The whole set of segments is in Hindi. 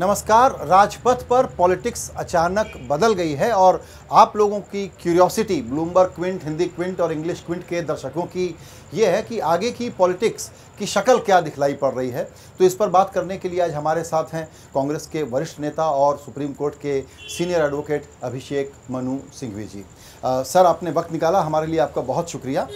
नमस्कार। राजपथ पर पॉलिटिक्स अचानक बदल गई है और आप लोगों की curiosity, Bloomberg Quint, Hindi Quint और इंग्लिश क्विंट के दर्शकों की ये है कि आगे की पॉलिटिक्स की शक्ल क्या दिखलाई पड़ रही है। तो इस पर बात करने के लिए आज हमारे साथ हैं कांग्रेस के वरिष्ठ नेता और सुप्रीम कोर्ट के सीनियर एडवोकेट अभिषेक मनु सिंघवी जी। सर, आपने वक्त निकाला, हमारे लिए आपका बहुत शुक्रिया।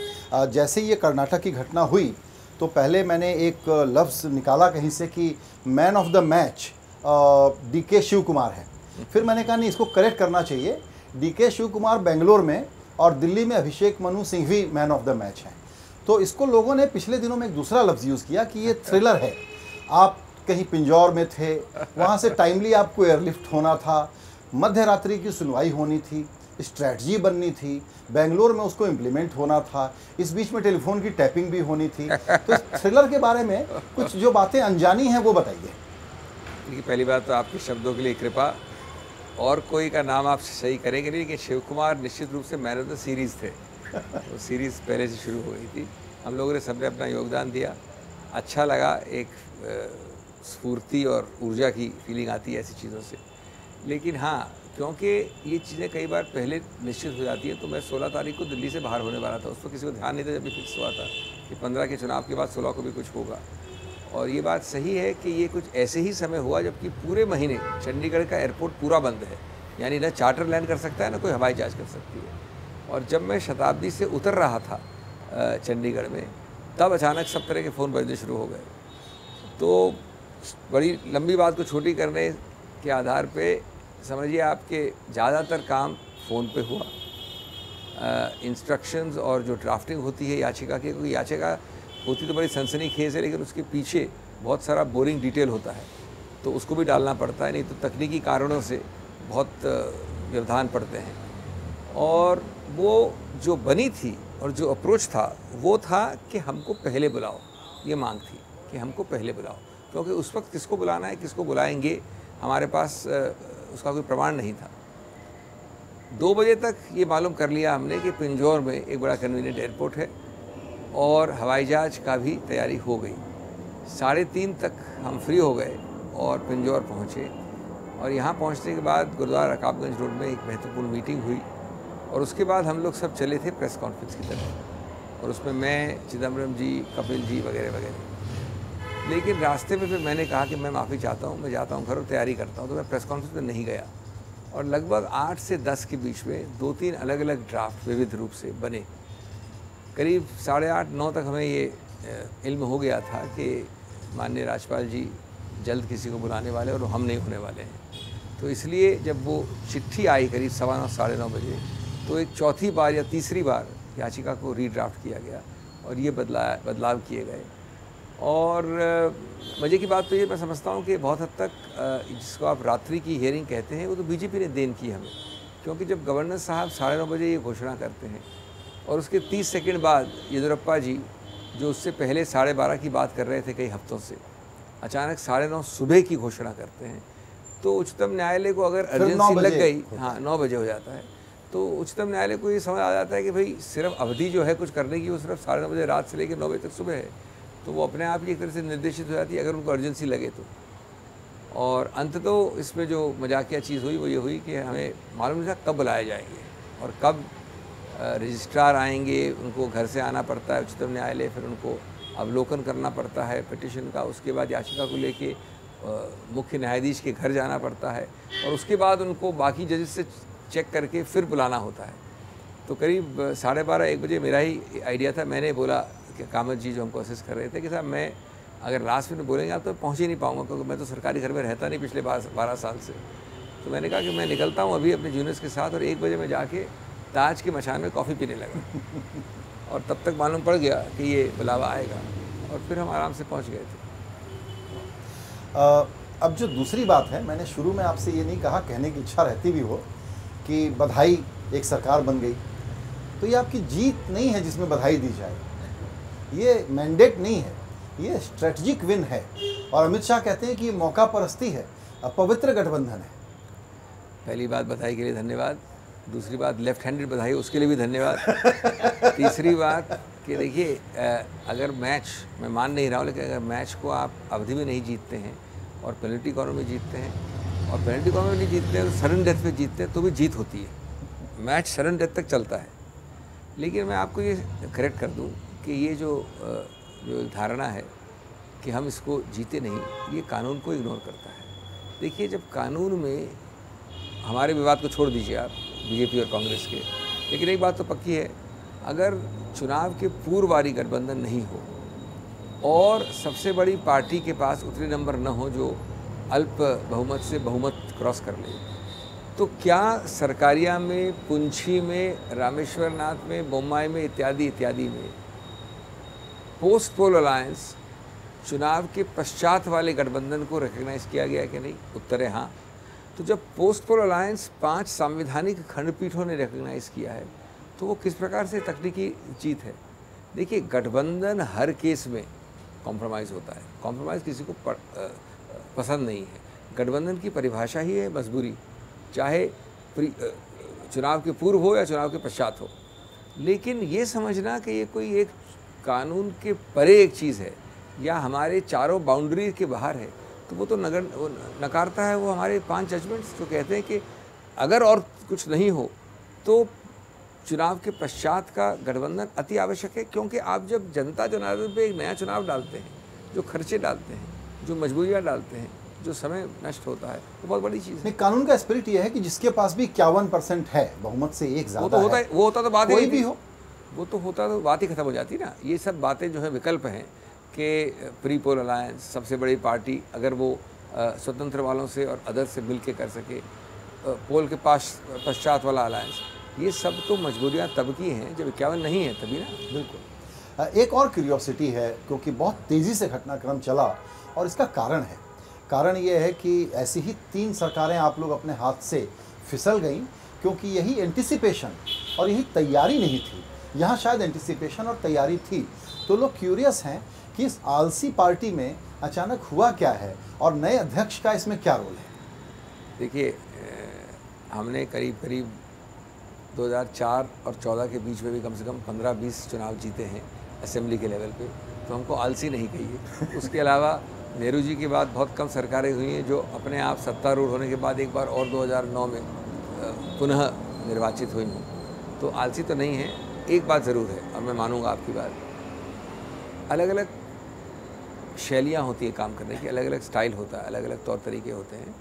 जैसे ये कर्नाटक की घटना हुई तो पहले मैंने एक लफ्ज़ निकाला कहीं से कि man of the match DK Shivakumar है। फिर मैंने कहा नहीं, इसको करेक्ट करना चाहिए, डीके शिव कुमार बेंगलोर में और दिल्ली में Abhishek Manu Singhvi man of the match हैं। तो इसको लोगों ने पिछले दिनों में एक दूसरा लफ्ज़ यूज़ किया कि ये थ्रिलर है। आप कहीं पिंजौर में थे, वहाँ से टाइमली आपको एयरलिफ्ट होना था, मध्य रात्रि की सुनवाई होनी थी, स्ट्रैटजी बननी थी, बेंगलोर में उसको इम्प्लीमेंट होना था, इस बीच में टेलीफोन की टैपिंग भी होनी थी। तो इस थ्रिलर के बारे में कुछ जो बातें अनजानी हैं वो बताइए। देखिए, पहली बात तो आपके शब्दों के लिए कृपा, और कोई का नाम आप सही करेंगे नहीं कि शिव कुमार निश्चित रूप से मैन ऑफ द सीरीज़ थे। वो सीरीज़ पहले से शुरू हो गई थी, हम लोगों ने सबने अपना योगदान दिया, अच्छा लगा, एक स्फूर्ति और ऊर्जा की फीलिंग आती है ऐसी चीज़ों से। लेकिन हाँ, क्योंकि ये चीज़ें कई बार पहले निश्चित हो जाती हैं, तो मैं 16 तारीख को दिल्ली से बाहर होने वाला था, उस पर किसी को ध्यान नहीं था जब भी फिक्स हुआ था कि 15 के चुनाव के बाद 16 को भी कुछ होगा। और ये बात सही है कि ये कुछ ऐसे ही समय हुआ जबकि पूरे महीने चंडीगढ़ का एयरपोर्ट पूरा बंद है, यानी ना चार्टर लैंड कर सकता है ना कोई हवाई जहाज़ कर सकती है। और जब मैं शताब्दी से उतर रहा था चंडीगढ़ में, तब अचानक सब तरह के फ़ोन बजने शुरू हो गए। तो बड़ी लंबी बात को छोटी करने के आधार पे समझिए आपके ज़्यादातर काम फ़ोन पे हुआ। इंस्ट्रक्शंस और जो ड्राफ्टिंग होती है याचिका की, क्योंकि याचिका होती तो बड़ी सनसनीखेज है, लेकिन उसके पीछे बहुत सारा बोरिंग डिटेल होता है, तो उसको भी डालना पड़ता है, नहीं तो तकनीकी कारणों से बहुत व्यवधान पड़ते हैं। और वो जो बनी थी और जो अप्रोच था वो था कि हमको पहले बुलाओ, ये मांग थी कि हमको पहले बुलाओ, क्योंकि उस वक्त किसको बुलाना है, किसको बुलाएंगे, हमारे पास उसका कोई प्रमाण नहीं था। 2 बजे तक ये मालूम कर लिया हमने कि पिंजौर में एक बड़ा कन्वीनियंट एयरपोर्ट है और हवाई जहाज़ का भी तैयारी हो गई। 3:30 तक हम फ्री हो गए और पिंजौर पहुँचे, और यहाँ पहुँचने के बाद गुरुद्वारा रकाबगंज रोड में एक महत्वपूर्ण मीटिंग हुई, और उसके बाद हम लोग सब चले थे प्रेस कॉन्फ्रेंस की तरफ, और उसमें मैं, चिदम्बरम जी, कपिल जी वगैरह वगैरह। लेकिन रास्ते में फिर मैंने कहा कि मैं माफ़ी चाहता हूँ, मैं जाता हूँ घर और तैयारी करता हूँ, तो मैं प्रेस कॉन्फ्रेंस में नहीं गया। और लगभग 8 से 10 के बीच में 2-3 अलग अलग ड्राफ्ट विविध रूप से बने। करीब 8:30-9 तक हमें ये इल्म हो गया था कि माननीय राज्यपाल जी जल्द किसी को बुलाने वाले और हम नहीं होने वाले हैं। तो इसलिए जब वो चिट्ठी आई करीब 9:15 साढ़े 9 बजे, तो एक चौथी बार या तीसरी बार याचिका को रीड्राफ्ट किया गया और ये बदलाव किए गए। और मज़े की बात तो ये मैं समझता हूँ कि बहुत हद तक जिसको आप रात्रि की हियरिंग कहते हैं, वो तो बीजेपी ने देन की हमें, क्योंकि जब गवर्नर साहब 9:30 बजे ये घोषणा करते हैं और उसके 30 सेकंड बाद येदियुरप्पा जी, जो उससे पहले 12:30 की बात कर रहे थे कई हफ्तों से, अचानक 9:30 सुबह की घोषणा करते हैं, तो उच्चतम न्यायालय को अगर अर्जेंसी लग गई, हाँ 9 बजे हो जाता है, तो उच्चतम न्यायालय को ये समझ आ जाता है कि भाई सिर्फ अवधि जो है कुछ करने की वो सिर्फ 9:30 बजे रात से लेकर 9 बजे तक सुबह है, तो वो अपने आप ही एक तरह से निर्देशित हो जाती है अगर उनको अर्जेंसी लगे तो। और अंततः इसमें जो मजाकिया चीज़ हुई वो ये हुई कि हमें मालूम नहीं था कब बुलाए जाएंगे और कब रजिस्ट्रार आएंगे, उनको घर से आना पड़ता है उच्चतम न्यायालय, फिर उनको अवलोकन करना पड़ता है पिटिशन का, उसके बाद याचिका को लेके मुख्य न्यायाधीश के घर जाना पड़ता है, और उसके बाद उनको बाकी जजेस से चेक करके फिर बुलाना होता है। तो करीब 12:30-1 बजे मेरा ही आइडिया था, मैंने बोला कि कामत जी जो हमको असिस्ट कर रहे थे कि साहब मैं अगर लास्ट में बोलेंगे आप तो पहुँच ही नहीं पाऊँगा, क्योंकि मैं तो सरकारी घर में रहता नहीं पिछले 12 साल से। तो मैंने कहा कि मैं निकलता हूँ अभी अपने जूनियर्स के साथ, और 1 बजे मैं जाके ताज के मचान में कॉफ़ी पीने लगा और तब तक मालूम पड़ गया कि ये बुलावा आएगा, और फिर हम आराम से पहुँच गए थे। अब जो दूसरी बात है, मैंने शुरू में आपसे ये नहीं कहा, कहने की इच्छा रहती भी हो कि बधाई, एक सरकार बन गई, तो ये आपकी जीत नहीं है जिसमें बधाई दी जाए, ये मैंडेट नहीं है, ये स्ट्रेटजिक विन है। और अमित शाह कहते हैं कि ये मौका परस्ती है, पवित्र गठबंधन है। पहली बात बधाई के लिए धन्यवाद, दूसरी बात लेफ्ट हैंडेड बधाई उसके लिए भी धन्यवाद। तीसरी बात कि देखिए, अगर मैच, मैं मान नहीं रहा हूँ, लेकिन अगर मैच को आप अवधि में नहीं जीतते हैं और पेनल्टी कॉर्नर में जीतते हैं, और पेनल्टी कॉर्नर में नहीं जीतते हैं तो सडन डेथ पे जीतते हैं तो भी जीत होती है। मैच सडन डेथ तक चलता है। लेकिन मैं आपको ये करेक्ट कर दूं कि ये जो एक धारणा है कि हम इसको जीते नहीं, ये कानून को इग्नोर करता है। देखिए, जब कानून में, हमारे विवाद को छोड़ दीजिए आप बीजेपी और कांग्रेस के, लेकिन एक बात तो पक्की है, अगर चुनाव के पूर्ववारी गठबंधन नहीं हो और सबसे बड़ी पार्टी के पास उतने नंबर न हो जो अल्प बहुमत से बहुमत क्रॉस कर ले, तो क्या सरकारिया में, पुंछी में, रामेश्वर नाथ में, बोम्माई में, इत्यादि इत्यादि में पोस्ट पोल अलायंस चुनाव के पश्चात वाले गठबंधन को रिकग्नाइज किया गया कि नहीं? उत्तर है हाँ। तो जब पोस्ट पोल अलायंस 5 संवैधानिक खंडपीठों ने रिकग्नाइज किया है तो वो किस प्रकार से तकनीकी जीत है? देखिए, गठबंधन हर केस में कॉम्प्रोमाइज़ होता है। कॉम्प्रोमाइज़ किसी को पसंद नहीं है। गठबंधन की परिभाषा ही है मजबूरी, चाहे चुनाव के पूर्व हो या चुनाव के पश्चात हो। लेकिन ये समझना कि ये कोई एक कानून के परे एक चीज़ है या हमारे चारों बाउंड्री के बाहर है, तो वो तो नकारता है वो हमारे 5 जजमेंट्स जो कहते हैं कि अगर और कुछ नहीं हो तो चुनाव के पश्चात का गठबंधन अति आवश्यक है। क्योंकि आप जब जनता जनार्दन पे एक नया चुनाव डालते हैं, जो खर्चे डालते हैं, जो मजबूरियाँ डालते हैं, जो समय नष्ट होता है, वो बहुत बड़ी चीज़ है। कानून का स्पिरिट ये है कि जिसके पास भी 51% है, बहुमत से एक ज़्यादा, वो तो होता है, वो होता तो बात कोई भी हो, वो तो होता तो बात ही खत्म हो जाती ना। ये सब बातें जो है विकल्प हैं कि प्री पोल अलायंस, सबसे बड़ी पार्टी अगर वो स्वतंत्र वालों से और अदर से मिल के कर सके, पोल के पश्चात वाला अलायंस, ये सब तो मजबूरियाँ तब की हैं जब 51 नहीं है, तभी ना। बिल्कुल। एक और क्यूरियोसिटी है, क्योंकि बहुत तेज़ी से घटनाक्रम चला और इसका कारण है। कारण ये है कि ऐसी ही 3 सरकारें आप लोग अपने हाथ से फिसल गईं, क्योंकि यही एंटिसिपेशन और यही तैयारी नहीं थी। यहाँ शायद एंटिसिपेशन और तैयारी थी। तो लोग क्यूरियस हैं कि इस आलसी पार्टी में अचानक हुआ क्या है और नए अध्यक्ष का इसमें क्या रोल है? देखिए, हमने करीब करीब 2004 और 14 के बीच में भी कम से कम 15-20 चुनाव जीते हैं असेंबली के लेवल पे, तो हमको आलसी नहीं कहिए। उसके अलावा नेहरू जी के बाद बहुत कम सरकारें हुई हैं जो अपने आप सत्तारूढ़ होने के बाद एक बार और 2009 में पुनः निर्वाचित हुई हूँ, तो आलसी तो नहीं है। एक बात ज़रूर है, और मैं मानूंगा आपकी बात, अलग अलग शैलियाँ होती है काम करने की, अलग अलग स्टाइल होता है, अलग अलग तौर तरीके होते हैं,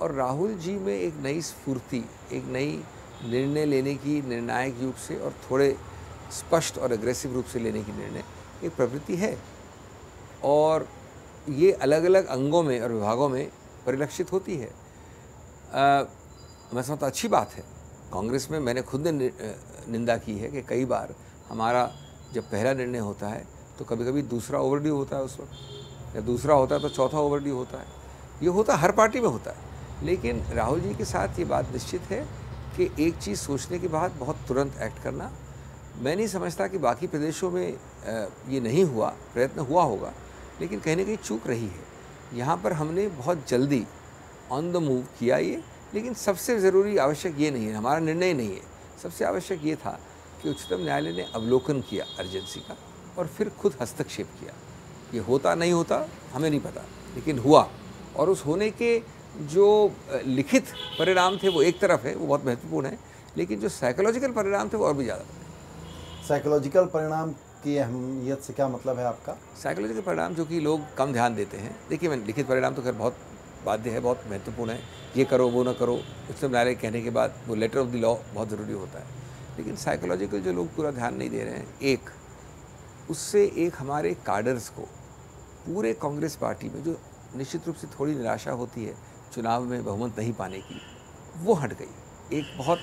और राहुल जी में एक नई स्फूर्ति, एक नई निर्णय लेने की निर्णायक रूप से और थोड़े स्पष्ट और अग्रेसिव रूप से लेने की निर्णय एक प्रवृत्ति है, और ये अलग अलग अंगों में और विभागों में परिलक्षित होती है। मैं समझता अच्छी बात है। कांग्रेस में मैंने खुद ने निंदा की है कि कई बार हमारा जब पहला निर्णय होता है तो कभी कभी दूसरा ओवरड्यू होता है उस वक्त, या दूसरा होता है तो चौथा ओवरड्यू होता है। ये होता हर पार्टी में होता है। लेकिन राहुल जी के साथ ये बात निश्चित है कि एक चीज़ सोचने के बाद बहुत तुरंत एक्ट करना। मैं नहीं समझता कि बाकी प्रदेशों में ये नहीं हुआ, प्रयत्न हुआ होगा, लेकिन कहीं ना कहीं चूक रही है। यहाँ पर हमने बहुत जल्दी ऑन द मूव किया ये, लेकिन सबसे ज़रूरी आवश्यक ये नहीं है, हमारा निर्णय नहीं है। सबसे आवश्यक ये था कि उच्चतम न्यायालय ने अवलोकन किया अर्जेंसी का और फिर खुद हस्तक्षेप किया। ये होता नहीं होता हमें नहीं पता, लेकिन हुआ, और उस होने के जो लिखित परिणाम थे वो एक तरफ है, वो बहुत महत्वपूर्ण है, लेकिन जो साइकोलॉजिकल परिणाम थे वो और भी ज़्यादा थे। साइकोलॉजिकल परिणाम की अहमियत से क्या मतलब है आपका? साइकोलॉजिकल परिणाम जो कि लोग कम ध्यान देते हैं। देखिए, मैं लिखित परिणाम तो खैर बहुत बाध्य है, बहुत महत्वपूर्ण है, ये करो वो ना करो, उच्चतम न्यायालय कहने के बाद वो लेटर ऑफ द लॉ बहुत ज़रूरी होता है। लेकिन साइकोलॉजिकल जो लोग पूरा ध्यान नहीं दे रहे हैं, उससे एक हमारे काडर्स को पूरे कांग्रेस पार्टी में जो निश्चित रूप से थोड़ी निराशा होती है चुनाव में बहुमत नहीं पाने की, वो हट गई। एक बहुत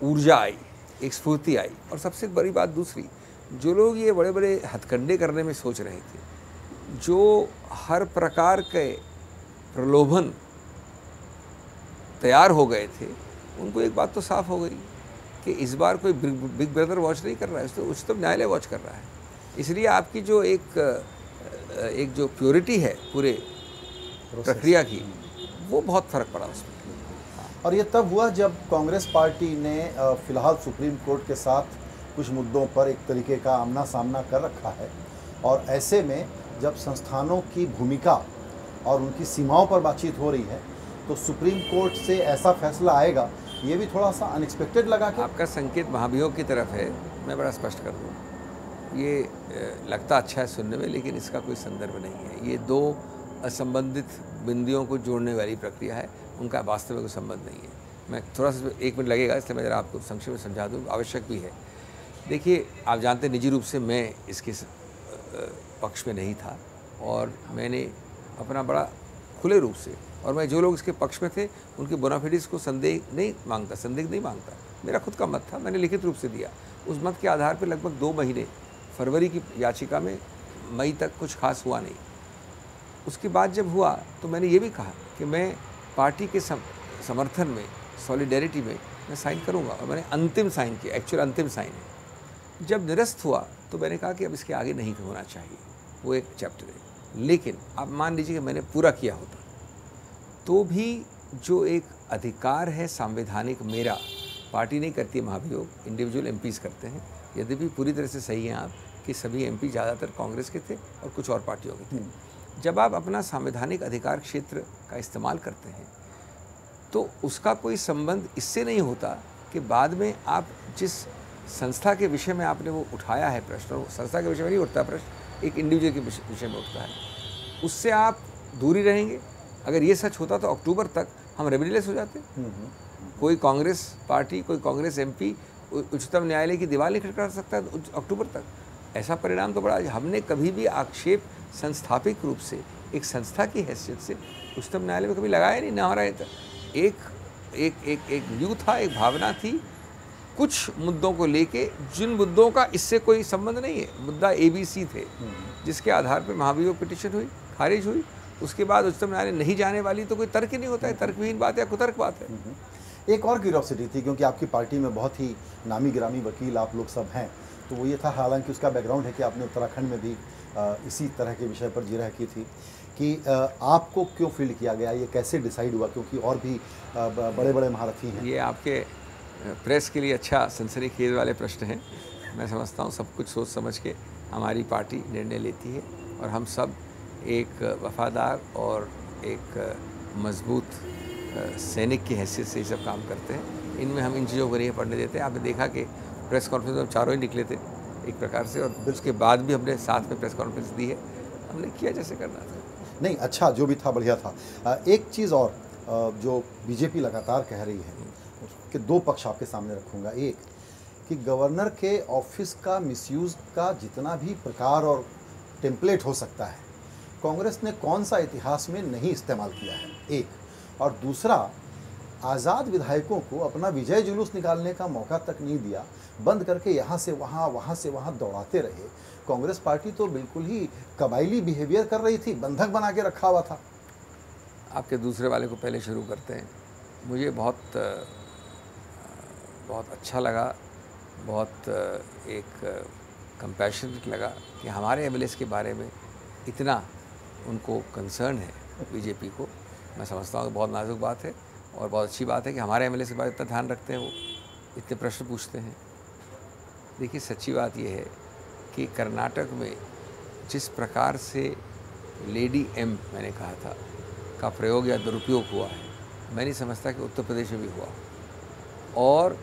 ऊर्जा आई, एक स्फूर्ति आई। और सबसे बड़ी बात दूसरी, जो लोग ये बड़े बड़े हथकंडे करने में सोच रहे थे, जो हर प्रकार के प्रलोभन तैयार हो गए थे, उनको एक बात तो साफ हो गई कि इस बार कोई बिग ब्रदर वॉच नहीं कर रहा है, तो उच्चतम न्यायालय वॉच कर रहा है। इसलिए आपकी जो एक जो प्योरिटी है पूरे प्रक्रिया की, वो बहुत फर्क पड़ा उसमें। और ये तब हुआ जब कांग्रेस पार्टी ने फिलहाल सुप्रीम कोर्ट के साथ कुछ मुद्दों पर एक तरीके का आमना सामना कर रखा है, और ऐसे में जब संस्थानों की भूमिका और उनकी सीमाओं पर बातचीत हो रही है, तो सुप्रीम कोर्ट से ऐसा फैसला आएगा, ये भी थोड़ा सा अनएक्सपेक्टेड लगा। कि आपका संकेत महाभियोग की तरफ है। मैं बड़ा स्पष्ट कर दूँ, ये लगता अच्छा है सुनने में, लेकिन इसका कोई संदर्भ नहीं है। ये दो असंबंधित बिंदुओं को जोड़ने वाली प्रक्रिया है, उनका वास्तव में कोई संबंध नहीं है। मैं थोड़ा सा 1 मिनट लगेगा, इसलिए मैं ज़रा आपको संक्षेप में समझा दूँ, आवश्यक भी है। देखिए, आप जानते हैं निजी रूप से मैं इसके पक्ष में नहीं था, और मैंने अपना बड़ा खुले रूप से, और मैं जो लोग इसके पक्ष में थे उनके बोनाफिडिस को संदिग्ध नहीं मांगता। मेरा खुद का मत था, मैंने लिखित रूप से दिया। उस मत के आधार पर लगभग 2 महीने, फरवरी की याचिका में मई तक कुछ खास हुआ नहीं। उसके बाद जब हुआ तो मैंने ये भी कहा कि मैं पार्टी के समर्थन में, सॉलिडेरिटी में मैं साइन करूंगा, और मैंने अंतिम साइन किया, एक्चुअल अंतिम साइन है। जब निरस्त हुआ तो मैंने कहा कि अब इसके आगे नहीं होना चाहिए, वो एक चैप्टर है। लेकिन आप मान लीजिए कि मैंने पूरा किया होता तो भी जो एक अधिकार है संवैधानिक मेरा, पार्टी नहीं करती है महाभियोग, इंडिविजुअल एमपीज़ करते हैं। यद्यपि पूरी तरह से सही हैं आप कि सभी एमपी ज़्यादातर कांग्रेस के थे और कुछ और पार्टियों के थे। जब आप अपना संवैधानिक अधिकार क्षेत्र का इस्तेमाल करते हैं तो उसका कोई संबंध इससे नहीं होता कि बाद में आप जिस संस्था के विषय में आपने वो उठाया है प्रश्न, वो संस्था के विषय में नहीं उठता प्रश्न, एक इंडिविजुअल के विषय में उठता है, उससे आप दूरी रहेंगे। अगर ये सच होता तो अक्टूबर तक हम रेबेलियस हो जाते। कोई कांग्रेस पार्टी, कोई कांग्रेस एमपी उच्चतम न्यायालय की दीवार नहीं खटखटा सकता है अक्टूबर तक। ऐसा परिणाम तो बड़ा, हमने कभी भी आक्षेप संस्थापिक रूप से एक संस्था की हैसियत से उच्चतम न्यायालय में कभी लगाया नहीं। ना हमारा एक व्यू था, एक भावना थी कुछ मुद्दों को लेके, जिन मुद्दों का इससे कोई संबंध नहीं है। मुद्दा ABC थे जिसके आधार पर महाभियोग पिटिशन हुई, खारिज हुई। उसके बाद उच्चतम न्यायालय नहीं जाने वाली तो कोई तर्क ही नहीं होता है, तर्कविहीन बात है, कुतर्क बात है। एक और क्यूरियोसिटी थी, क्योंकि आपकी पार्टी में बहुत ही नामी गिरामी वकील आप लोग सब हैं, तो वो ये था, हालांकि उसका बैकग्राउंड है कि आपने उत्तराखंड में भी इसी तरह के विषय पर जिरह की थी, कि आपको क्यों फील्ड किया गया, ये कैसे डिसाइड हुआ, क्योंकि और भी बड़े बड़े महारथी हैं। ये आपके प्रेस के लिए अच्छा सनसनीखेज वाले प्रश्न हैं। मैं समझता हूँ सब कुछ सोच समझ के हमारी पार्टी निर्णय लेती है, और हम सब एक वफादार और एक मजबूत सैनिक की हैसियत से ये सब काम करते हैं। इनमें हम इन चीज़ों को नहीं पढ़ने देते। आपने देखा कि प्रेस कॉन्फ्रेंस में हम चारों ही निकले थे एक प्रकार से, और उसके बाद भी हमने साथ में प्रेस कॉन्फ्रेंस दी है। हमने किया जैसे करना था। नहीं, अच्छा, जो भी था बढ़िया था। एक चीज़ और जो बीजेपी लगातार कह रही है कि 2 पक्ष आपके सामने रखूँगा। एक कि गवर्नर के ऑफिस का मिसयूज़ का जितना भी प्रकार और टेम्पलेट हो सकता है, कांग्रेस ने कौन सा इतिहास में नहीं इस्तेमाल किया है, एक। और दूसरा, आज़ाद विधायकों को अपना विजय जुलूस निकालने का मौका तक नहीं दिया, बंद करके यहाँ से वहाँ दौड़ाते रहे। कांग्रेस पार्टी तो बिल्कुल ही कबायली बिहेवियर कर रही थी, बंधक बना के रखा हुआ था। आपके दूसरे वाले को पहले शुरू करते हैं। मुझे बहुत अच्छा लगा, बहुत एक कंपैशनेट लगा कि हमारे एमएलएस के बारे में इतना उनको कंसर्न है बीजेपी को। मैं समझता हूँ कि बहुत नाजुक बात है और बहुत अच्छी बात है कि हमारे एमएलए के बारे में इतना ध्यान रखते हैं, वो इतने प्रश्न पूछते हैं। देखिए, सच्ची बात यह है कि कर्नाटक में जिस प्रकार से लेडी एम मैंने कहा था का प्रयोग या दुरुपयोग हुआ है, मैं नहीं समझता कि उत्तर प्रदेश में भी हुआ। और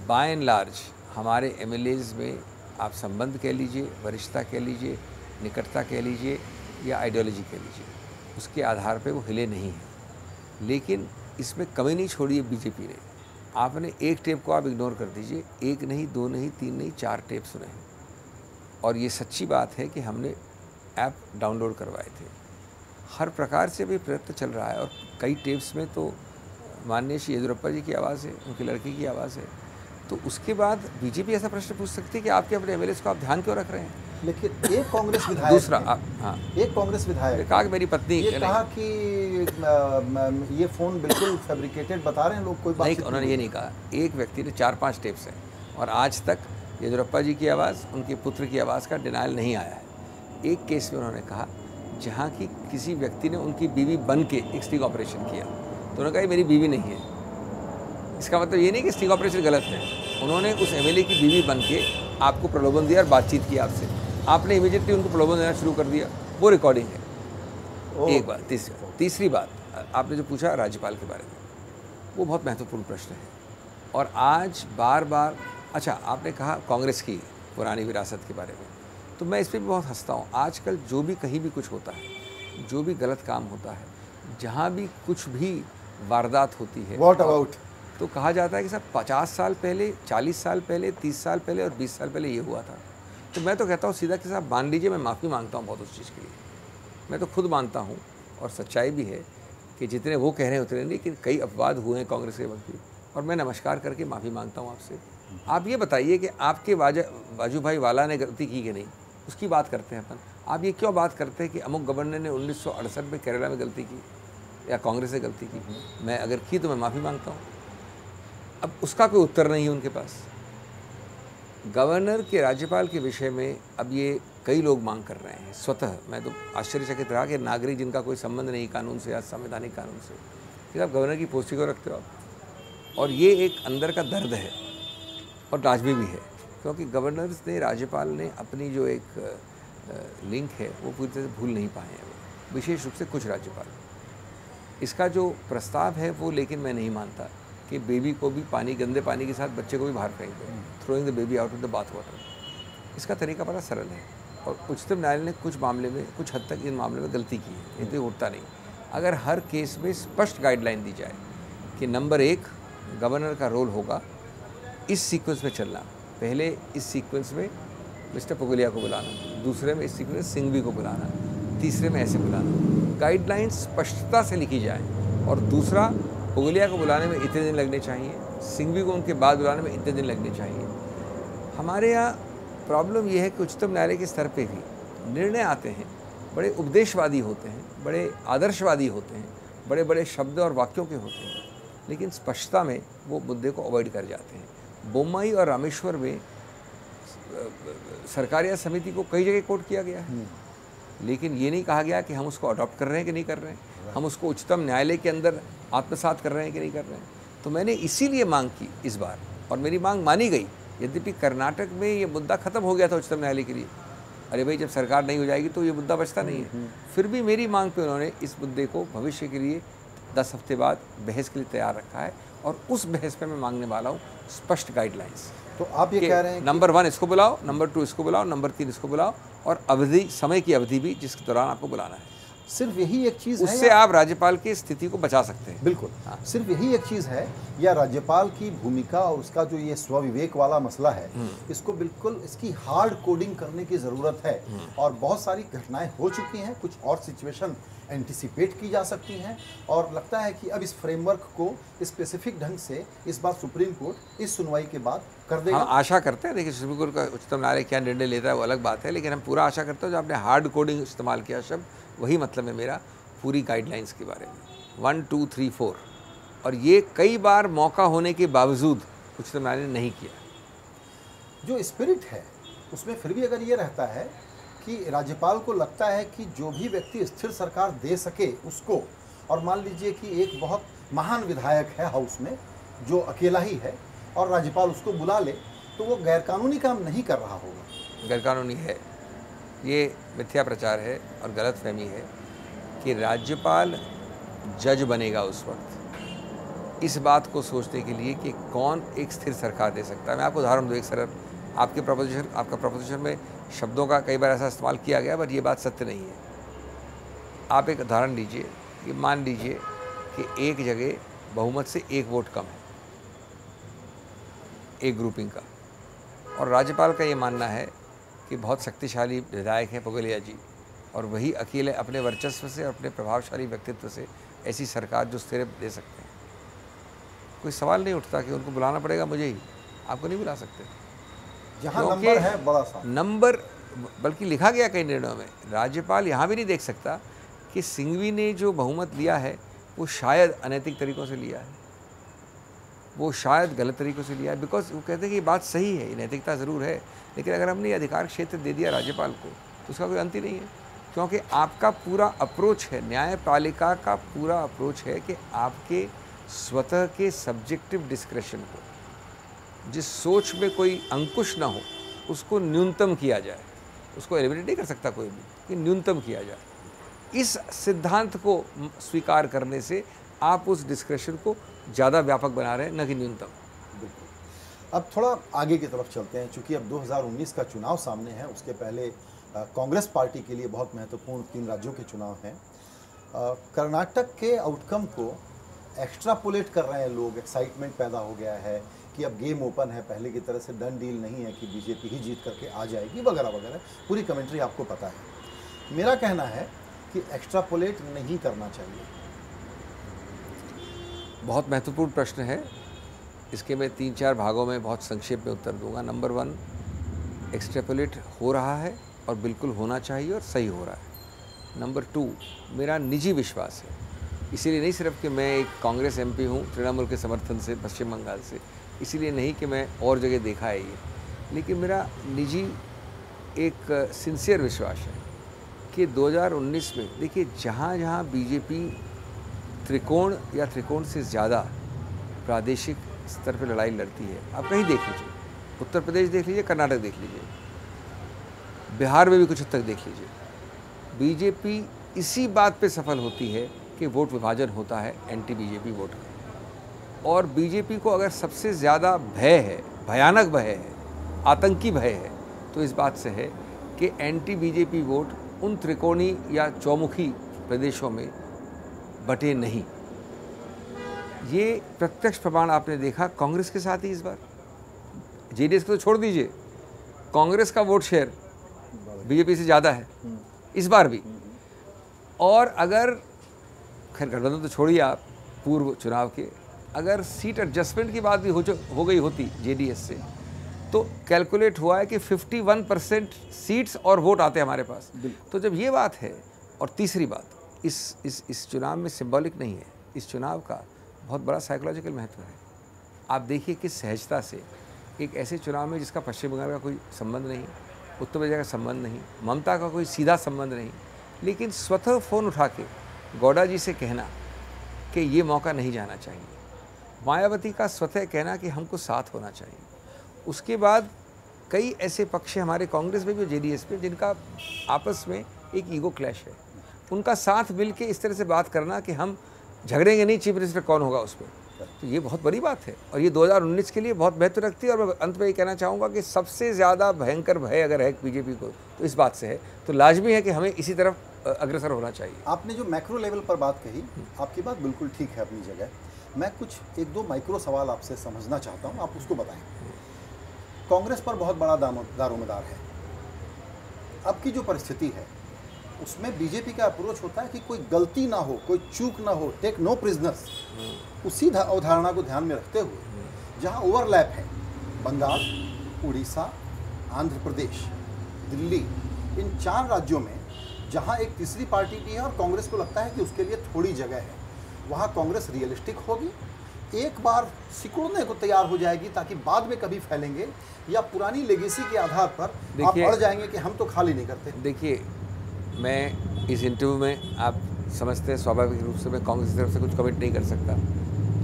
बाय एंड लार्ज हमारे एमएलएज में आप संबंध कह लीजिए, वरिष्ठता कह लीजिए, निकटता कह लीजिए या आइडियोलॉजी कह लीजिए, उसके आधार पे वो हिले नहीं हैं। लेकिन इसमें कमी नहीं छोड़ी है बीजेपी ने। आपने एक टेप को आप इग्नोर कर दीजिए, 1 नहीं, 2 नहीं, 3 नहीं, 4 टेप सुने हैं। और ये सच्ची बात है कि हमने ऐप डाउनलोड करवाए थे। हर प्रकार से भी प्रयत्न चल रहा है, और कई टेप्स में तो माननीय श्री येदियुरप्पा जी की आवाज़ है, उनकी लड़की की आवाज़ है। तो उसके बाद बीजेपी ऐसा प्रश्न पूछ सकती है कि आपके अपने एमएलए को आप ध्यान क्यों रख रहे हैं। लेकिन एक कांग्रेस विधायक, दूसरा हाँ, एक कांग्रेस विधायक कहा कि मेरी पत्नी ये कहा कि ये फ़ोन बिल्कुल फैब्रिकेटेड बता रहे हैं लोग, कोई बात नहीं। उन्होंने ये नहीं कहा। एक व्यक्ति ने 4-5 टेप्स हैं, और आज तक येदियुरप्पा जी की आवाज़, उनके पुत्र की आवाज़ का डिनाइल नहीं आया है। एक केस में उन्होंने कहा जहाँ की किसी व्यक्ति ने उनकी बीवी बन के एक स्टिंग ऑपरेशन किया, तो उन्होंने कहा ये मेरी बीवी नहीं है। इसका मतलब ये नहीं कि स्टिंग ऑपरेशन गलत है। उन्होंने उस एमएलए की बीवी बन के आपको प्रलोभन दिया और बातचीत की आपसे, आपने इमीडिएटली उनको प्रलोभन देना शुरू कर दिया। वो रिकॉर्डिंग है। एक बात। तीसरी बात, आपने जो पूछा राज्यपाल के बारे में, वो बहुत महत्वपूर्ण प्रश्न है। और आज बार बार, अच्छा आपने कहा कांग्रेस की पुरानी विरासत के बारे में, तो मैं इस पर भी बहुत हंसता हूँ। आजकल जो भी कहीं भी कुछ होता है, जो भी गलत काम होता है, जहाँ भी कुछ भी वारदात होती है, व्हाट अबाउट, तो कहा जाता है कि साहब 50 साल पहले, 40 साल पहले, 30 साल पहले और 20 साल पहले ये हुआ था। तो मैं तो कहता हूँ सीधा कि साहब मान लीजिए, मैं माफ़ी मांगता हूँ बहुत उस चीज़ के लिए। मैं तो खुद मानता हूँ, और सच्चाई भी है कि जितने वो कह रहे हैं उतने नहीं, लेकिन कई अपवाद हुए हैं कांग्रेस के वक्त भी, और मैं नमस्कार करके माफ़ी मांगता हूँ आपसे। आप ये बताइए कि आपके वाजूभाई वाला ने गलती की कि नहीं, उसकी बात करते हैं अपन। आप ये क्यों बात करते हैं कि अमुक गवर्नर ने 1968 में केरला में गलती की या कांग्रेस ने गलती की? मैं अगर की तो मैं माफ़ी मांगता हूँ। अब उसका कोई उत्तर नहीं है उनके पास। गवर्नर के, राज्यपाल के विषय में अब ये कई लोग मांग कर रहे हैं स्वतः। मैं तो आश्चर्यचकित रहा कि नागरिक जिनका कोई संबंध नहीं कानून से या संवैधानिक कानून से, कि आप गवर्नर की पोस्टिंग को रखते हो आप। और ये एक अंदर का दर्द है और लाजमी भी है, क्योंकि गवर्नर्स ने, राज्यपाल ने अपनी जो एक लिंक है वो पूरी तरह से भूल नहीं पाए हैं, विशेष रूप से कुछ राज्यपाल। इसका जो प्रस्ताव है वो, लेकिन मैं नहीं मानता कि बेबी को भी पानी, गंदे पानी के साथ बच्चे को भी बाहर फेंक दें, throwing the baby out of the bath water. इसका तरीका बड़ा सरल है, और उच्चतम न्यायालय ने कुछ मामले में, कुछ हद तक इन मामले में गलती की है, ये तो होता नहीं। अगर हर केस में स्पष्ट गाइडलाइन दी जाए कि नंबर 1 गवर्नर का रोल होगा इस सीक्वेंस में चलना, पहले इस सीक्वेंस में मिस्टर पुगलिया को बुलाना, दूसरे में इस सीक्वेंस में सिंघवी को बुलाना, तीसरे में ऐसे बुलाना, गाइडलाइन स्पष्टता से लिखी जाए। और दूसरा, पुगलिया को बुलाने में इतने दिन लगने चाहिए, सिंघवी को उनके बाद बुलाने में इतने दिन लगने चाहिए। हमारे यहाँ प्रॉब्लम यह है कि उच्चतम न्यायालय के स्तर पे भी निर्णय आते हैं, बड़े उपदेशवादी होते हैं, बड़े आदर्शवादी होते हैं, बड़े बड़े शब्द और वाक्यों के होते हैं, लेकिन स्पष्टता में वो मुद्दे को अवॉइड कर जाते हैं। बोम्मई और रामेश्वर में सरकारिया समिति को कई जगह कोट किया गया है, लेकिन ये नहीं कहा गया कि हम उसको अडॉप्ट कर रहे हैं कि नहीं कर रहे हैं, हम उसको उच्चतम न्यायालय के अंदर आत्मसात कर रहे हैं कि नहीं कर रहे हैं। तो मैंने इसीलिए मांग की इस बार, और मेरी मांग मानी गई। यद्यपि कर्नाटक में ये मुद्दा खत्म हो गया था उच्चतम न्यायालय के लिए, अरे भाई जब सरकार नहीं हो जाएगी तो ये मुद्दा बचता नहीं है। फिर भी मेरी मांग पे उन्होंने इस मुद्दे को भविष्य के लिए 10 हफ्ते बाद बहस के लिए तैयार रखा है, और उस बहस पे मैं मांगने वाला हूँ स्पष्ट गाइडलाइंस। तो आप ये कह रहे हैं नंबर 1 इसको बुलाओ, नंबर 2 इसको बुलाओ, नंबर 3 इसको बुलाओ, और अवधि, समय की अवधि भी जिसके दौरान आपको बुलाना है। सिर्फ यही एक चीज़ है, उससे आप राज्यपाल की स्थिति को बचा सकते हैं। बिल्कुल, सिर्फ यही एक चीज़ है, या राज्यपाल की भूमिका और उसका जो ये स्वविवेक वाला मसला है, इसको बिल्कुल इसकी हार्ड कोडिंग करने की ज़रूरत है। और बहुत सारी घटनाएं हो चुकी हैं, कुछ और सिचुएशन एंटिसिपेट की जा सकती हैं, और लगता है कि अब इस फ्रेमवर्क को स्पेसिफिक ढंग से इस बार सुप्रीम कोर्ट इस सुनवाई के बाद कर देगा। हम आशा करते हैं, देखिए सुप्रीम कोर्ट का, उच्चतम न्यायालय क्या निर्णय लेता है वो अलग बात है, लेकिन हम पूरा आशा करते हैं। जो आपने हार्ड कोडिंग इस्तेमाल किया शब्द, वही मतलब है मेरा पूरी गाइडलाइंस के बारे में, 1 2 3 4। और ये कई बार मौका होने के बावजूद उच्चतम न्यायालय ने नहीं किया। जो स्पिरिट है उसमें फिर भी अगर ये रहता है कि राज्यपाल को लगता है कि जो भी व्यक्ति स्थिर सरकार दे सके उसको, और मान लीजिए कि एक बहुत महान विधायक है हाउस में जो अकेला ही है, और राज्यपाल उसको बुला ले, तो वो गैरकानूनी काम नहीं कर रहा होगा। गैरकानूनी है, ये मिथ्या प्रचार है और गलतफहमी है कि राज्यपाल जज बनेगा उस वक्त, इस बात को सोचने के लिए कि कौन एक स्थिर सरकार दे सकता है। मैं आपको उदाहरण दूँ एक सरल, आपका प्रपोजिशन में शब्दों का कई बार ऐसा इस्तेमाल किया गया, बट ये बात सत्य नहीं है। आप एक उदाहरण लीजिए कि मान लीजिए कि एक जगह बहुमत से 1 वोट कम है एक ग्रुपिंग का, और राज्यपाल का ये मानना है कि बहुत शक्तिशाली विधायक हैं पुगलिया जी, और वही अकेले अपने वर्चस्व से और अपने प्रभावशाली व्यक्तित्व से ऐसी सरकार जो स्थिर दे सकते हैं। कोई सवाल नहीं उठता कि उनको बुलाना पड़ेगा मुझे ही, आपको नहीं बुला सकते। जहाँ नंबर है बड़ा सा नंबर, बल्कि लिखा गया कई निर्णयों में, राज्यपाल यहाँ भी नहीं देख सकता कि सिंघवी ने जो बहुमत लिया है वो शायद अनैतिक तरीक़ों से लिया है, वो शायद गलत तरीक़ों से लिया है, बिकॉज वो कहते हैं कि ये बात सही है, ये नैतिकता ज़रूर है, लेकिन अगर हमने ये अधिकार क्षेत्र दे दिया राज्यपाल को तो उसका कोई अंत ही नहीं है। क्योंकि आपका पूरा अप्रोच है, न्यायपालिका का पूरा अप्रोच है कि आपके स्वतः के सब्जेक्टिव डिस्क्रेशन को, जिस सोच में कोई अंकुश ना हो, उसको न्यूनतम किया जाए। उसको एलिमिनेट नहीं कर सकता कोई भी, कि न्यूनतम किया जाए। इस सिद्धांत को स्वीकार करने से आप उस डिस्क्रेशन को ज़्यादा व्यापक बना रहे हैं, न कि न्यूनतम। बिल्कुल। अब थोड़ा आगे की तरफ चलते हैं, चूँकि अब 2019 का चुनाव सामने है, उसके पहले कांग्रेस पार्टी के लिए बहुत महत्वपूर्ण 3 राज्यों के चुनाव हैं। कर्नाटक के आउटकम को एक्स्ट्रापोलेट कर रहे हैं लोग, एक्साइटमेंट पैदा हो गया है कि अब गेम ओपन है, पहले की तरह से डन डील नहीं है कि बीजेपी ही जीत करके आ जाएगी वगैरह वगैरह, पूरी कमेंट्री आपको पता है। मेरा कहना है कि एक्स्ट्रापोलेट नहीं करना चाहिए। बहुत महत्वपूर्ण प्रश्न है, इसके मैं 3-4 भागों में बहुत संक्षेप में उत्तर दूंगा। नंबर 1, एक्स्ट्रापोलेट हो रहा है और बिल्कुल होना चाहिए और सही हो रहा है। नंबर 2, मेरा निजी विश्वास है, इसीलिए नहीं सिर्फ कि मैं एक कांग्रेस एमपी हूँ तृणमूल के समर्थन से पश्चिम बंगाल से, इसीलिए नहीं कि मैं और जगह देखा है ये, लेकिन मेरा निजी एक सिंसियर विश्वास है कि 2019 में देखिए जहाँ जहाँ बीजेपी त्रिकोण या त्रिकोण से ज़्यादा प्रादेशिक स्तर पर लड़ाई लड़ती है, आप कहीं देख लीजिए, उत्तर प्रदेश देख लीजिए, कर्नाटक देख लीजिए, बिहार में भी कुछ हद तक देख लीजिए, बीजेपी इसी बात पे सफल होती है कि वोट विभाजन होता है एंटी बीजेपी वोट का। और बीजेपी को अगर सबसे ज़्यादा भय है, भयानक भय है, आतंकी भय है, तो इस बात से है कि एंटी बीजेपी वोट उन त्रिकोणी या चौमुखी प्रदेशों में बटे नहीं। ये प्रत्यक्ष प्रमाण आपने देखा कांग्रेस के साथ ही इस बार। जेडीएस को तो छोड़ दीजिए, कांग्रेस का वोट शेयर बीजेपी से ज़्यादा है इस बार भी। और अगर खैर गठबंधन तो छोड़िए आप, पूर्व चुनाव के अगर सीट एडजस्टमेंट की बात भी हो गई होती जेडीएस से, तो कैलकुलेट हुआ है कि 51% सीट्स और वोट आते हैं हमारे पास। तो जब ये बात है, और तीसरी बात, इस चुनाव में सिंबॉलिक नहीं है, इस चुनाव का बहुत बड़ा साइकोलॉजिकल महत्व है। आप देखिए किस सहजता से एक ऐसे चुनाव में जिसका पश्चिम बंगाल का कोई संबंध नहीं, उत्तर प्रदेश का संबंध नहीं, ममता का कोई सीधा संबंध नहीं, लेकिन स्वतः फ़ोन उठा के गौडा जी से कहना कि ये मौका नहीं जाना चाहिए, मायावती का स्वतः कहना कि हमको साथ होना चाहिए। उसके बाद कई ऐसे पक्ष हैं हमारे कांग्रेस में भी, जेडीएस में, जिनका आपस में एक ईगो क्लैश है, उनका साथ मिल के इस तरह से बात करना कि हम झगड़ेंगे नहीं, चीफ मिनिस्टर कौन होगा उस पर, तो ये बहुत बड़ी बात है और ये 2019 के लिए बहुत महत्व रखती है। और मैं अंत में ये कहना चाहूँगा कि सबसे ज़्यादा भयंकर भय अगर है बीजेपी को तो इस बात से है, तो लाजमी है कि हमें इसी तरफ अग्रसर होना चाहिए। आपने जो मैक्रो लेवल पर बात कही, आपकी बात बिल्कुल ठीक है अपनी जगह। मैं कुछ 1-2 माइक्रो सवाल आपसे समझना चाहता हूँ, आप उसको बताएं। कांग्रेस पर बहुत बड़ा दारोमदार है। अब की जो परिस्थिति है उसमें बीजेपी का अप्रोच होता है कि कोई गलती ना हो, कोई चूक ना हो, टेक नो प्रिजनर्स। उसी अवधारणा को ध्यान में रखते हुए जहां ओवरलैप है, बंगाल, उड़ीसा, आंध्र प्रदेश, दिल्ली, इन 4 राज्यों में जहां एक तीसरी पार्टी भी है और कांग्रेस को लगता है कि उसके लिए थोड़ी जगह है, वहां कांग्रेस रियलिस्टिक होगी, एक बार सिकुड़ने को तैयार हो जाएगी ताकि बाद में कभी फैलेंगे, या पुरानी लेगेसी के आधार पर आप अड़ जाएंगे कि हम तो खाली नहीं करते। देखिए, मैं इस इंटरव्यू में आप समझते हैं स्वाभाविक रूप से मैं कांग्रेस की तरफ से कुछ कमेंट नहीं कर सकता,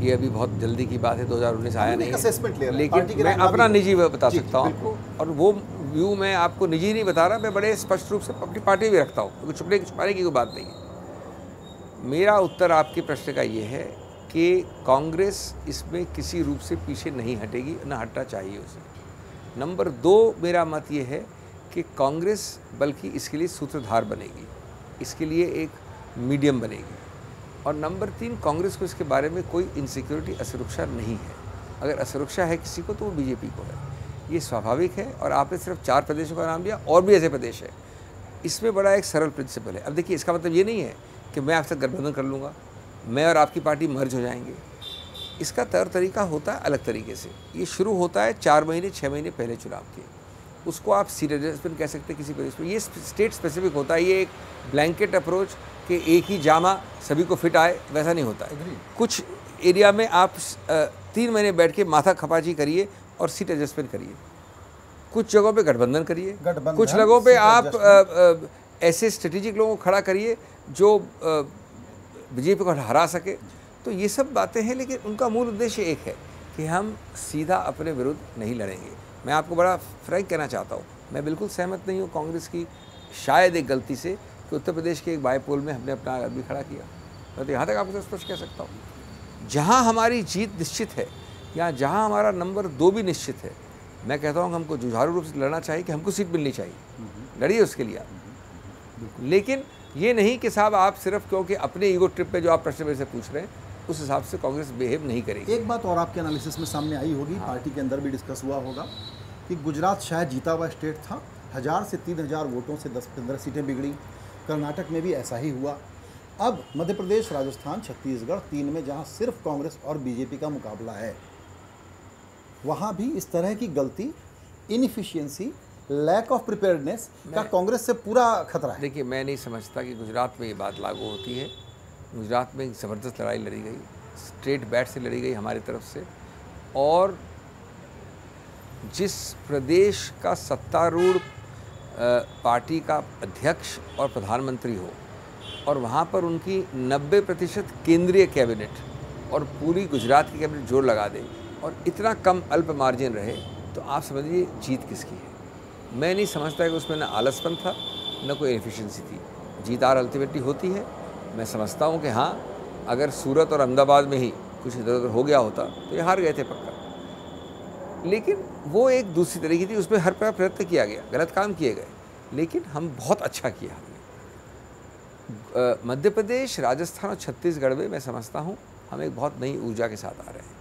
ये अभी बहुत जल्दी की बात है, 2019 आया नहीं है, लेकिन मैं अपना निजी बता सकता हूँ आपको, और वो व्यू मैं आपको निजी नहीं बता रहा, मैं बड़े स्पष्ट रूप से अपनी पार्टी भी रखता हूँ, क्योंकि छुपाने की कोई बात नहीं है। मेरा उत्तर आपके प्रश्न का ये है कि कांग्रेस इसमें किसी रूप से पीछे नहीं हटेगी, ना हटना चाहिए उसे। नंबर 2 मेरा मत ये है कि कांग्रेस बल्कि इसके लिए सूत्रधार बनेगी, इसके लिए एक मीडियम बनेगी। और नंबर 3, कांग्रेस को इसके बारे में कोई इनसिक्योरिटी, असुरक्षा नहीं है। अगर असुरक्षा है किसी को तो वो बीजेपी को है, ये स्वाभाविक है। और आपने सिर्फ 4 प्रदेशों का नाम लिया, और भी ऐसे प्रदेश है। इसमें बड़ा एक सरल प्रिंसिपल है। अब देखिए, इसका मतलब ये नहीं है कि मैं आपसे गठबंधन कर लूँगा, मैं और आपकी पार्टी मर्ज हो जाएंगे। इसका तरीका होता है अलग तरीके से। ये शुरू होता है 4 महीने 6 महीने पहले चुनाव के, उसको आप सीट एडजस्टमेंट कह सकते हैं किसी प्रदेश में। ये स्टेट स्पेसिफिक होता है, ये एक ब्लैंकेट अप्रोच कि एक ही जामा सभी को फिट आए, वैसा नहीं होता है। कुछ एरिया में आप 3 महीने बैठ के माथा खपाची करिए और सीट एडजस्टमेंट करिए, कुछ जगहों पे गठबंधन करिए, कुछ जगहों पे आप ऐसे स्ट्रेटेजिक लोगों को खड़ा करिए जो बीजेपी को हरा सके। तो ये सब बातें हैं, लेकिन उनका मूल उद्देश्य एक है कि हम सीधा अपने विरुद्ध नहीं लड़ेंगे। मैं आपको बड़ा फ्रैंक कहना चाहता हूँ, मैं बिल्कुल सहमत नहीं हूँ कांग्रेस की शायद एक गलती से कि उत्तर प्रदेश के एक बाईपोल में हमने अपना आदमी खड़ा किया। तो यहाँ तक आपको स्पष्ट कह सकता हूँ। जहाँ हमारी जीत निश्चित है या जहाँ हमारा नंबर 2 भी निश्चित है, मैं कहता हूँ कि हमको जुझारू रूप से लड़ना चाहिए कि हमको सीट मिलनी चाहिए, लड़िए उसके लिए आप। लेकिन ये नहीं कि साहब आप सिर्फ क्योंकि अपने ईगो ट्रिप पे जो आप प्रश्न मेरे से पूछ रहे हैं उस हिसाब से कांग्रेस बिहेव नहीं करेगी। एक बात और आपके एनालिसिस में सामने आई होगी, पार्टी के अंदर भी डिस्कस हुआ होगा कि गुजरात शायद जीता हुआ स्टेट था, 1000 से 3000 वोटों से 10-15 सीटें बिगड़ी। कर्नाटक में भी ऐसा ही हुआ। अब मध्य प्रदेश, राजस्थान, छत्तीसगढ़ 3 में जहां सिर्फ कांग्रेस और बीजेपी का मुकाबला है, वहां भी इस तरह की गलती, इनएफिशिएंसी, लैक ऑफ प्रिपेयर्डनेस का कांग्रेस से पूरा खतरा है। देखिए, मैं नहीं समझता कि गुजरात में ये बात लागू होती है। गुजरात में ज़बरदस्त लड़ाई लड़ी गई, स्ट्रेट बैट से लड़ी गई हमारी तरफ से, और जिस प्रदेश का सत्तारूढ़ पार्टी का अध्यक्ष और प्रधानमंत्री हो और वहाँ पर उनकी 90% केंद्रीय कैबिनेट और पूरी गुजरात की कैबिनेट जोर लगा दे और इतना कम अल्प मार्जिन रहे, तो आप समझिए जीत किसकी है। मैं नहीं समझता कि उसमें न आलसपन था न कोई इनएफिशिएंसी थी। जीत हार अल्टीमेटली होती है। मैं समझता हूँ कि हाँ, अगर सूरत और अहमदाबाद में ही कुछ इधर उधर हो गया होता तो ये हार गए थे पक्का, लेकिन वो एक दूसरी तरीके थी, उसमें हर प्रयत्न किया गया, गलत काम किए गए, लेकिन हम बहुत अच्छा किया हमने। मध्य प्रदेश, राजस्थान और छत्तीसगढ़ में मैं समझता हूँ हम एक बहुत नई ऊर्जा के साथ आ रहे हैं,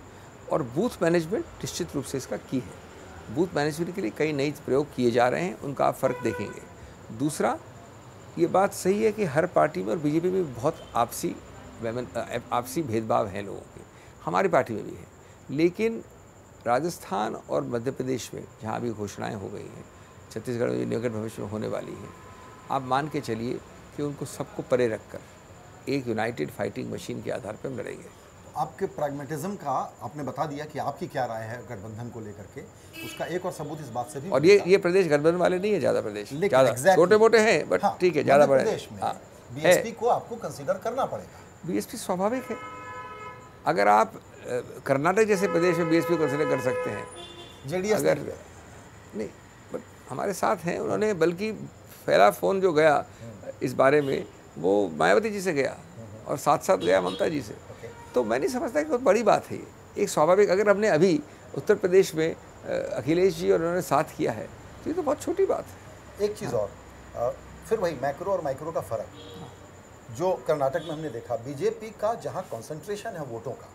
और बूथ मैनेजमेंट निश्चित रूप से इसका की है। बूथ मैनेजमेंट के लिए कई नए प्रयोग किए जा रहे हैं, उनका आप फ़र्क देखेंगे। दूसरा, ये बात सही है कि हर पार्टी में और बीजेपी में बहुत आपसी भेदभाव हैं लोगों के, हमारी पार्टी में भी है, लेकिन राजस्थान और मध्य प्रदेश में जहाँ अभी घोषणाएं हो गई हैं, छत्तीसगढ़ में निकट भविष्य में होने वाली हैं, आप मान के चलिए कि उनको सबको परे रखकर एक यूनाइटेड फाइटिंग मशीन के आधार पर हम लड़ेंगे। आपके प्रैग्मेटिज्म का आपने बता दिया कि आपकी क्या राय है गठबंधन को लेकर के, उसका एक और सबूत इस बात से भी, और ये प्रदेश गठबंधन वाले नहीं है, ज़्यादा प्रदेश, ज़्यादा छोटे मोटे हैं, बट ठीक है, ज़्यादा बड़े प्रदेश में बीएसपी को आपको कंसीडर करना पड़ेगा। बीएसपी स्वाभाविक है। अगर आप कर्नाटक जैसे प्रदेश में बीएसपी को कंसीडर कर सकते हैं, जेडीएस अगर नहीं, बट हमारे साथ हैं उन्होंने, बल्कि पहला फ़ोन जो गया इस बारे में वो मायावती जी से गया और साथ साथ गया ममता जी से। तो मैं नहीं समझता कि बहुत बड़ी बात है ये, एक स्वाभाविक। अगर हमने अभी उत्तर प्रदेश में अखिलेश जी और उन्होंने साथ किया है तो ये तो बहुत छोटी बात है। एक चीज़ और, फिर वही मैक्रो और माइक्रो का फ़र्क जो कर्नाटक में हमने देखा, बीजेपी का जहाँ कंसंट्रेशन है वोटों का,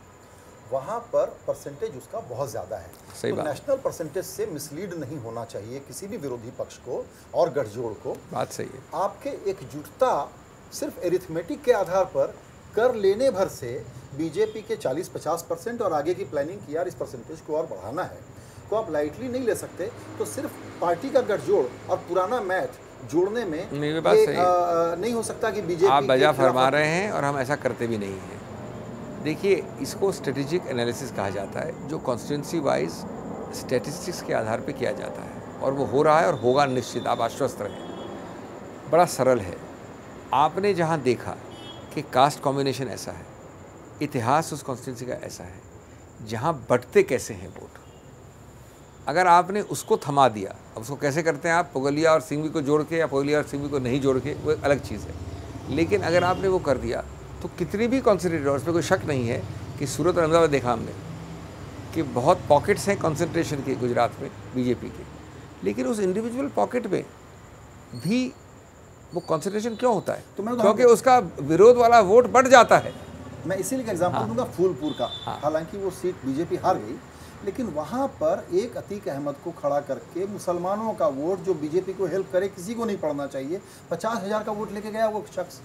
वहाँ पर परसेंटेज उसका बहुत ज़्यादा है। सही तो बात। नेशनल परसेंटेज से मिसलीड नहीं होना चाहिए किसी भी विरोधी पक्ष को और गठजोड़ को। बात सही है। आपके एकजुटता सिर्फ एरिथमेटिक के आधार पर कर लेने भर से बीजेपी के 40-50% और आगे की प्लानिंग की यार इस परसेंटेज को और बढ़ाना है, को आप लाइटली नहीं ले सकते। तो सिर्फ पार्टी का गठजोड़ और पुराना मैथ जोड़ने में नहीं, बात सही है। नहीं हो सकता कि बीजेपी आप बजा फरमा रहे हैं और हम ऐसा करते भी नहीं हैं। देखिए, इसको स्ट्रेटेजिक एनालिसिस कहा जाता है, जो कॉन्स्टिट्यूंसी वाइज स्टैटिस्टिक्स के आधार पे किया जाता है, और वो हो रहा है और होगा निश्चित, आप आश्वस्त रहें। बड़ा सरल है। आपने जहाँ देखा कि कास्ट कॉम्बिनेशन ऐसा है, इतिहास उस कॉन्स्टिट्यूंसी का ऐसा है, जहाँ बंटते कैसे हैं वोट, अगर आपने उसको थमा दिया, अब उसको कैसे करते हैं आप, पुगलिया और सिंघवी को जोड़ के या पुगलिया और सिंघवी को नहीं जोड़ के, वो एक अलग चीज़ है। लेकिन अगर आपने वो कर दिया तो कितनी भी कॉन्सेंट्रेटेड, और उसमें कोई शक नहीं है कि सूरत और अहमदाबाद देखा हमने कि बहुत पॉकेट्स हैं कंसंट्रेशन के गुजरात में बीजेपी के, लेकिन उस इंडिविजुअल पॉकेट में भी वो कंसंट्रेशन क्यों होता है? तो क्योंकि उसका विरोध वाला वोट बढ़ जाता है। मैं इसीलिए एग्जांपल दूंगा फूलपुर का। हालांकि वो सीट बीजेपी हार गई, लेकिन वहाँ पर एक अतीक अहमद को खड़ा करके मुसलमानों का वोट जो बीजेपी को हेल्प करे, किसी को नहीं पड़ना चाहिए, 50,000 का वोट लेके गया वो शख्स।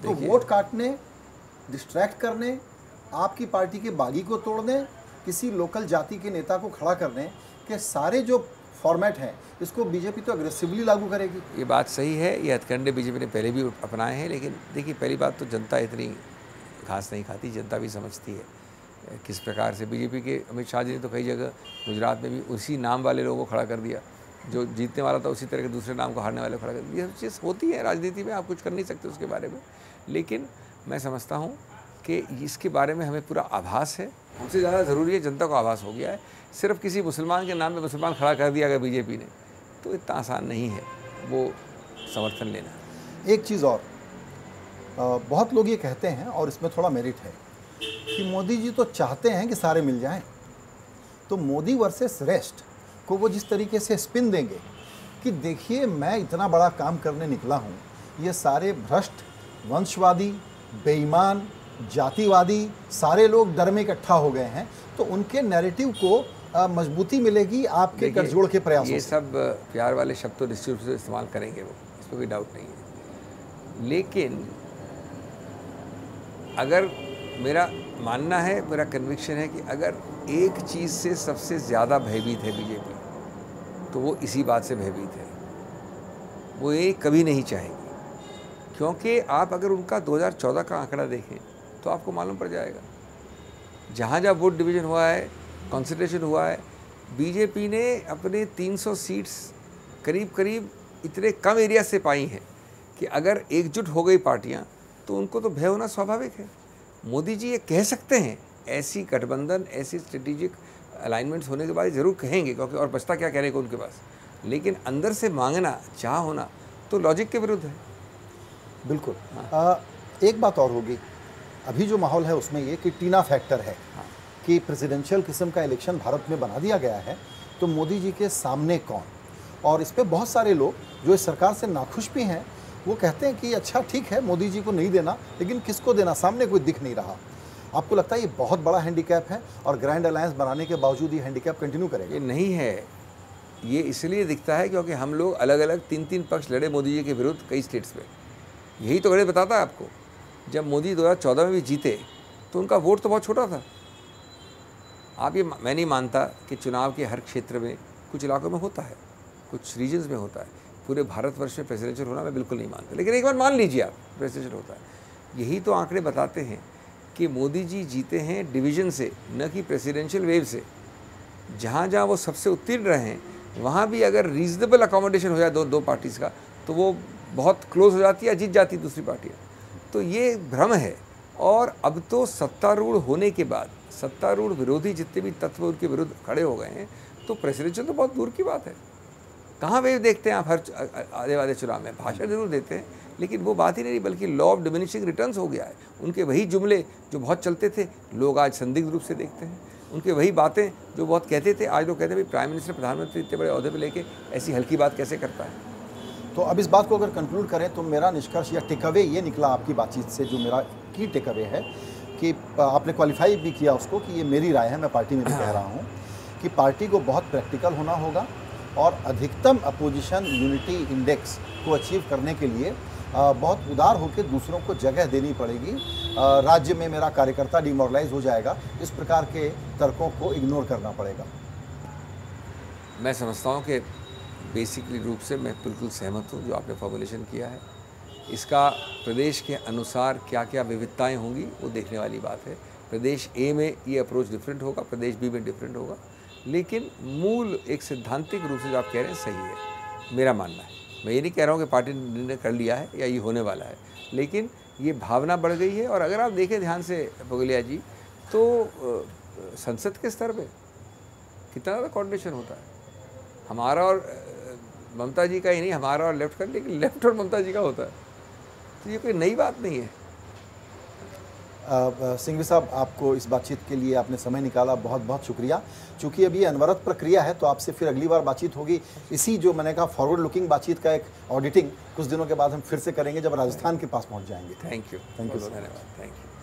तो वोट काटने, डिस्ट्रैक्ट करने, आपकी पार्टी के बागी को तोड़ने, किसी लोकल जाति के नेता को खड़ा करने के सारे जो फॉर्मेट हैं, इसको बीजेपी तो अग्रेसिवली लागू करेगी। ये बात सही है, ये हथकंडे बीजेपी ने पहले भी अपनाए हैं, लेकिन देखिए, पहली बात तो जनता इतनी घास नहीं खाती, जनता भी समझती है किस प्रकार से बीजेपी के अमित शाह जी ने तो कई जगह गुजरात में भी उसी नाम वाले लोगों को खड़ा कर दिया, जो जीतने वाला था उसी तरह के दूसरे नाम को हारने वाले को खड़ा कर दिया। ये चीज़ होती है राजनीति में, आप कुछ कर नहीं सकते उसके बारे में। लेकिन मैं समझता हूँ कि इसके बारे में हमें पूरा आभास है, हमसे ज़्यादा ज़रूरी है जनता को आभास हो गया है। सिर्फ किसी मुसलमान के नाम पे मुसलमान खड़ा कर दिया गया बीजेपी ने, तो इतना आसान नहीं है वो समर्थन लेना। एक चीज़ और, बहुत लोग ये कहते हैं और इसमें थोड़ा मेरिट है कि मोदी जी तो चाहते हैं कि सारे मिल जाएं, तो मोदी वर्सेस रेस्ट को वो जिस तरीके से स्पिन देंगे कि देखिए मैं इतना बड़ा काम करने निकला हूँ, ये सारे भ्रष्ट, वंशवादी, बेईमान, जातिवादी सारे लोग डर में इकट्ठा हो गए हैं, तो उनके नैरेटिव को मजबूती मिलेगी आपके गठजोड़ के प्रयासों से। ये सब प्यार वाले शब्द तो निश्चित रूप से इस्तेमाल करेंगे वो, इसमें कोई डाउट नहीं है। लेकिन अगर मेरा मानना है, मेरा कन्विक्शन है कि अगर एक चीज़ से सबसे ज़्यादा भयभीत है बीजेपी, तो वो इसी बात से भयभीत है। वो ये कभी नहीं चाहेगी, क्योंकि आप अगर उनका 2014 का आंकड़ा देखें तो आपको मालूम पड़ जाएगा, जहाँ जहाँ वोट डिवीज़न हुआ है, कंसंट्रेशन हुआ है, बीजेपी ने अपने 300 सीट्स करीब करीब इतने कम एरिया से पाई हैं कि अगर एकजुट हो गई पार्टियाँ तो उनको तो भय होना स्वाभाविक है। मोदी जी ये कह सकते हैं, ऐसी गठबंधन, ऐसी स्ट्रेटेजिक अलाइनमेंट्स होने के बाद ज़रूर कहेंगे, क्योंकि और बचता क्या कहने को उनके पास, लेकिन अंदर से मांगना, चाह होना तो लॉजिक के विरुद्ध है। बिल्कुल। एक बात और होगी, अभी जो माहौल है उसमें ये कि टीना फैक्टर है कि प्रेसिडेंशियल किस्म का इलेक्शन भारत में बना दिया गया है, तो मोदी जी के सामने कौन, और इस पर बहुत सारे लोग जो इस सरकार से नाखुश भी हैं वो कहते हैं कि अच्छा ठीक है मोदी जी को नहीं देना, लेकिन किसको देना, सामने कोई दिख नहीं रहा। आपको लगता है ये बहुत बड़ा हैंडीकैप है और ग्रैंड अलायंस बनाने के बावजूद ये हैंडीकैप कंटिन्यू करेगा? ये नहीं है, ये इसलिए दिखता है क्योंकि हम लोग अलग अलग 3-3 पक्ष लड़े मोदी जी के विरुद्ध कई स्टेट्स में। यही तो गणित बताता है आपको। जब मोदी 2014 में भी जीते तो उनका वोट तो बहुत छोटा था। आप ये, मैं नहीं मानता कि चुनाव के हर क्षेत्र में, कुछ इलाकों में होता है, कुछ रीजन्स में होता है, पूरे भारतवर्ष में प्रेसिडेंशियल होना मैं बिल्कुल नहीं मानता, लेकिन एक बार मान लीजिए आप प्रेसिडेंशियल होता है। यही तो आंकड़े बताते हैं कि मोदी जी जीते हैं डिवीज़न से, न कि प्रेसिडेंशियल वेव से। जहाँ जहाँ वो सबसे उत्तीर्ण रहे हैं वहाँ भी अगर रीजनेबल अकोमोडेशन हो जाए दो पार्टीज़ का, तो वो बहुत क्लोज हो जाती है, जीत जाती दूसरी पार्टियाँ। तो ये भ्रम है। और अब तो सत्तारूढ़ होने के बाद सत्तारूढ़ विरोधी जितने भी तत्व उनके विरुद्ध खड़े हो गए हैं, तो प्रेसिडेंशियल तो बहुत दूर की बात है। कहाँ वेव देखते हैं आप हर आने वाले चुनाव में? भाषण जरूर देते हैं, लेकिन वो बात ही नहीं, बल्कि लॉ ऑफ डिमिनिशिंग रिटर्न्स हो गया है। उनके वही जुमले जो बहुत चलते थे, लोग आज संदिग्ध रूप से देखते हैं। उनके वही बातें जो बहुत कहते थे, आज लोग कहते हैं भाई प्राइम मिनिस्टर, प्रधानमंत्री इतने बड़े अहदे पर लेके ऐसी हल्की बात कैसे करता है। तो अब इस बात को अगर कंक्लूड करें तो मेरा निष्कर्ष या टेकअवे ये निकला आपकी बातचीत से, जो मेरा की टेकअवे है कि आपने क्वालिफाई भी किया उसको कि ये मेरी राय है, मैं पार्टी में भी कह रहा हूँ कि पार्टी को बहुत प्रैक्टिकल होना होगा और अधिकतम अपोजिशन यूनिटी इंडेक्स को अचीव करने के लिए बहुत उदार होकर दूसरों को जगह देनी पड़ेगी। राज्य में मेरा कार्यकर्ता डिमोरलाइज हो जाएगा, इस प्रकार के तर्कों को इग्नोर करना पड़ेगा। मैं समझता हूँ कि बेसिकली रूप से मैं बिल्कुल सहमत हूँ जो आपने फॉर्मुलेशन किया है। इसका प्रदेश के अनुसार क्या क्या विविधताएं होंगी वो देखने वाली बात है। प्रदेश ए में ये अप्रोच डिफरेंट होगा, प्रदेश बी में डिफरेंट होगा, लेकिन मूल एक सैद्धांतिक रूप से जो आप कह रहे हैं सही है, मेरा मानना है। मैं ये नहीं कह रहा हूँ कि पार्टी ने निर्णय कर लिया है या ये होने वाला है, लेकिन ये भावना बढ़ गई है। और अगर आप देखें ध्यान से पुगलिया जी, तो संसद के स्तर पे कितना ज़्यादा कोऑर्डिनेशन होता है। हमारा और ममता जी का ही नहीं, हमारा और लेफ्ट का, लेकिन लेफ्ट और ममता जी का होता है। तो ये कोई नई बात नहीं है। सिंघवी साहब, आपको इस बातचीत के लिए आपने समय निकाला, बहुत बहुत शुक्रिया। चूँकि अभी अनवरत प्रक्रिया है तो आपसे फिर अगली बार बातचीत होगी। इसी जो मैंने कहा फॉरवर्ड लुकिंग बातचीत का एक ऑडिटिंग कुछ दिनों के बाद हम फिर से करेंगे जब राजस्थान के पास पहुंच जाएंगे। थैंक यू, धन्यवाद, थैंक यू।